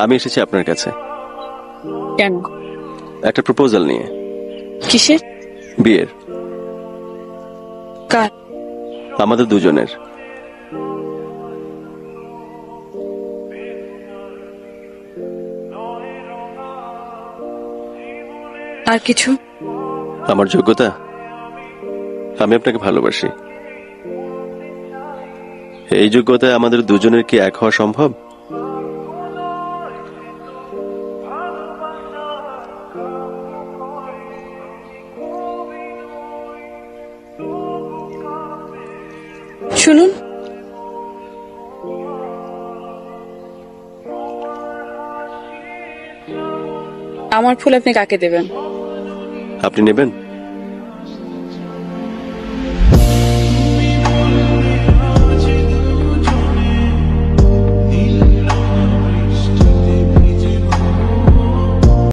আমি এসেছি আপনার কাছে কেন? একটা প্রপোজাল নিয়ে। কিসের? বিয়ের। কার? আমাদের দুজনের। আর কিছু? আমার যোগ্যতা, আমি আপনাকে ভালোবাসি। এই যোগ্যতায় আমাদের দুজনের কি এক হওয়া সম্ভব? শুনুন, আমার ফুল আপনি কাকে দেবেন? আপনি নেবেন?